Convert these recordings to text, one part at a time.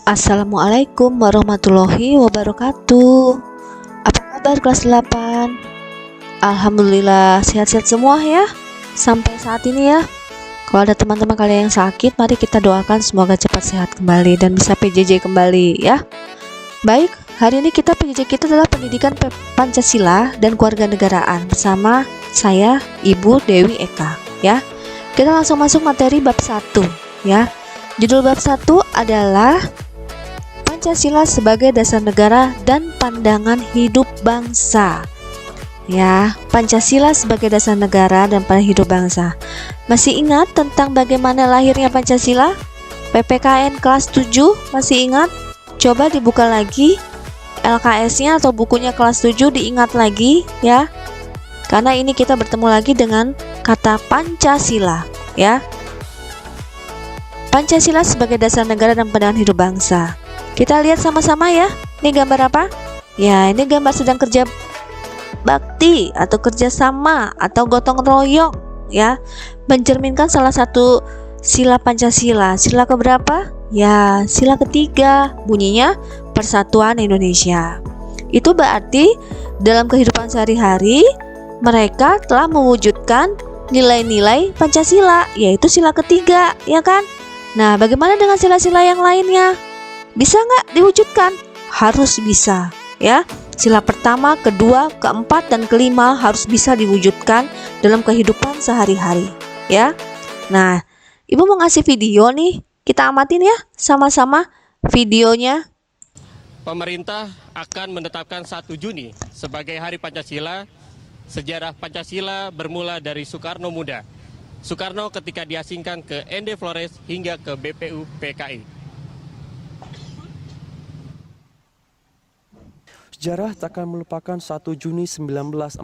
Assalamualaikum warahmatullahi wabarakatuh. Apa kabar kelas 8? Alhamdulillah sehat-sehat semua ya sampai saat ini ya. Kalau ada teman-teman kalian yang sakit, mari kita doakan semoga cepat sehat kembali dan bisa PJJ kembali ya. Baik, hari ini PJJ kita adalah pendidikan Pancasila dan kewarganegaraan bersama saya Ibu Dewi Eka ya. Kita langsung masuk materi bab 1 ya. Judul bab 1 adalah Pancasila sebagai dasar negara dan pandangan hidup bangsa. Ya, Pancasila sebagai dasar negara dan pandangan hidup bangsa. Masih ingat tentang bagaimana lahirnya Pancasila? PPKN kelas 7 masih ingat? Coba dibuka lagi LKS-nya atau bukunya kelas 7, diingat lagi ya. Karena ini kita bertemu lagi dengan kata Pancasila ya. Pancasila sebagai dasar negara dan pandangan hidup bangsa. Kita lihat sama-sama ya. Ini gambar apa? Ya, ini gambar sedang kerja bakti atau kerjasama atau gotong royong ya, mencerminkan salah satu sila Pancasila. Sila keberapa? Ya, sila ketiga, bunyinya Persatuan Indonesia. Itu berarti dalam kehidupan sehari-hari mereka telah mewujudkan nilai-nilai Pancasila, yaitu sila ketiga, ya kan? Nah, bagaimana dengan sila-sila yang lainnya? Bisa nggak diwujudkan? Harus bisa, ya. Sila pertama, kedua, keempat, dan kelima harus bisa diwujudkan dalam kehidupan sehari-hari, ya. Nah, Ibu mau ngasih video nih, kita amatin ya, sama-sama videonya. Pemerintah akan menetapkan 1 Juni sebagai Hari Pancasila. Sejarah Pancasila bermula dari Soekarno Muda. Soekarno ketika diasingkan ke ND Flores hingga ke BPU PKI. Sejarah takkan melupakan 1 Juni 1945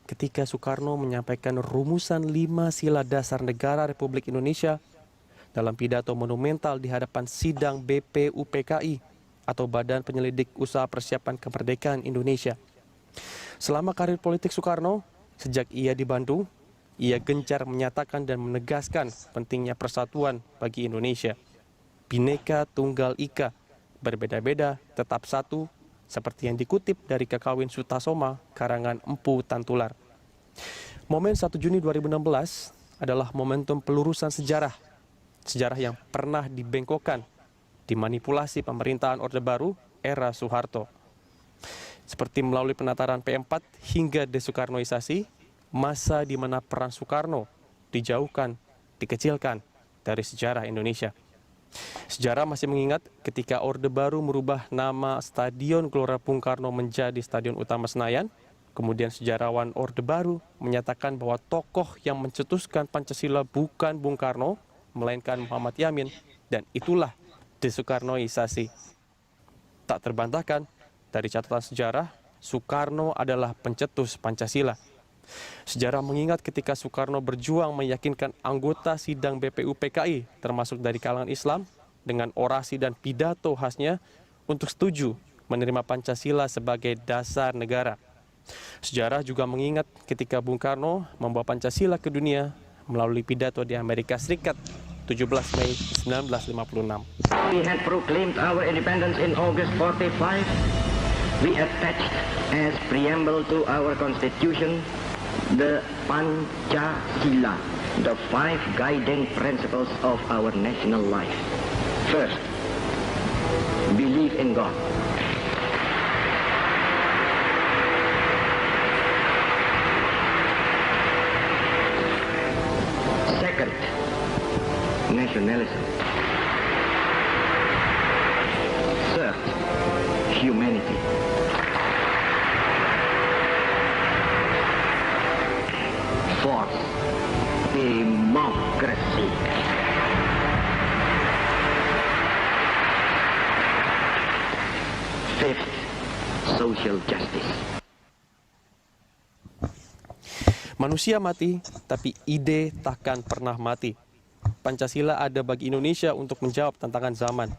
ketika Soekarno menyampaikan rumusan 5 sila dasar negara Republik Indonesia dalam pidato monumental di hadapan sidang BPU PKI atau Badan Penyelidik Usaha Persiapan Kemerdekaan Indonesia. Selama karir politik Soekarno, sejak ia di Bandung, ia gencar menyatakan dan menegaskan pentingnya persatuan bagi Indonesia. Bhinneka Tunggal Ika, berbeda-beda tetap satu, seperti yang dikutip dari Kakawin Sutasoma, karangan Empu Tantular. Momen 1 Juni 2016 adalah momentum pelurusan sejarah. Sejarah yang pernah dibengkokkan, dimanipulasi pemerintahan Orde Baru era Soeharto. Seperti melalui penataran P4 hingga desoekarnoisasi, masa di mana peran Soekarno dijauhkan, dikecilkan dari sejarah Indonesia. Sejarah masih mengingat ketika Orde Baru merubah nama Stadion Gelora Bung Karno menjadi Stadion Utama Senayan. Kemudian sejarawan Orde Baru menyatakan bahwa tokoh yang mencetuskan Pancasila bukan Bung Karno, melainkan Muhammad Yamin, dan itulah desoekarnoisasi. Tak terbantahkan, dari catatan sejarah, Soekarno adalah pencetus Pancasila. Sejarah mengingat ketika Soekarno berjuang meyakinkan anggota sidang BPU PKI, termasuk dari kalangan Islam, dengan orasi dan pidato khasnya untuk setuju menerima Pancasila sebagai dasar negara. Sejarah juga mengingat ketika Bung Karno membawa Pancasila ke dunia melalui pidato di Amerika Serikat 17 Mei 1956. We had proclaimed our independence in August 45. We attached as preamble to our constitution the Pancasila, the 5 guiding principles of our national life. First, believe in God. Second, nationalism. Third, humanity. Fourth, democracy. Fifth, social justice. Manusia mati, tapi ide takkan pernah mati. Pancasila ada bagi Indonesia untuk menjawab tantangan zaman.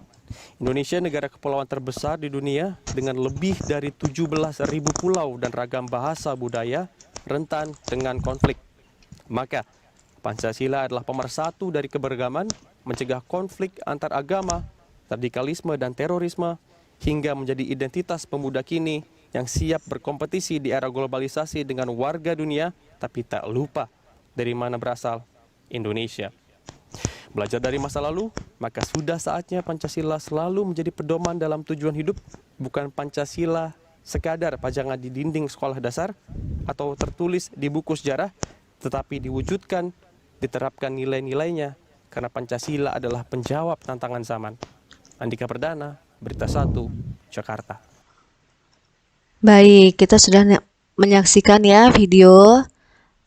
Indonesia negara kepulauan terbesar di dunia dengan lebih dari 17.000 pulau dan ragam bahasa budaya rentan dengan konflik. Maka Pancasila adalah pemersatu dari keberagaman, mencegah konflik antar agama, radikalisme dan terorisme, hingga menjadi identitas pemuda kini yang siap berkompetisi di era globalisasi dengan warga dunia, tapi tak lupa dari mana berasal, Indonesia. Belajar dari masa lalu, maka sudah saatnya Pancasila selalu menjadi pedoman dalam tujuan hidup, bukan Pancasila sekadar pajangan di dinding sekolah dasar atau tertulis di buku sejarah, tetapi diwujudkan, diterapkan nilai-nilainya, karena Pancasila adalah penjawab tantangan zaman. Andika Perdana, Berita 1, Jakarta. Baik, kita sudah menyaksikan ya video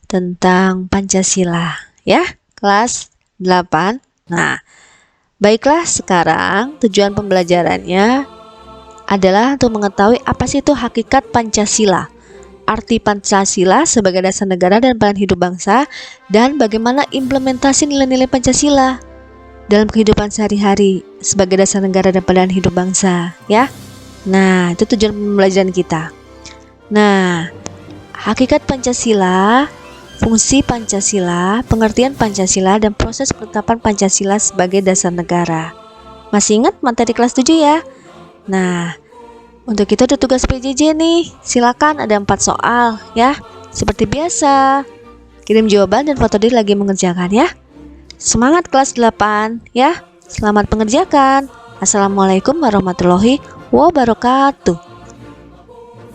tentang Pancasila ya, kelas 8. Nah, baiklah, sekarang tujuan pembelajarannya adalah untuk mengetahui apa sih itu hakikat Pancasila, arti Pancasila sebagai dasar negara dan pilihan hidup bangsa, dan bagaimana implementasi nilai-nilai Pancasila dalam kehidupan sehari-hari sebagai dasar negara dan pilihan hidup bangsa ya. Nah, itu tujuan pembelajaran kita. Nah, hakikat Pancasila, fungsi Pancasila, pengertian Pancasila, dan proses penetapan Pancasila sebagai dasar negara. Masih ingat materi kelas 7 ya? Nah, untuk itu ada tugas PJJ nih. Silakan, ada 4 soal ya. Seperti biasa, kirim jawaban dan foto diri lagi mengerjakan ya. Semangat kelas 8 ya. Selamat mengerjakan. Assalamualaikum warahmatullahi wabarakatuh.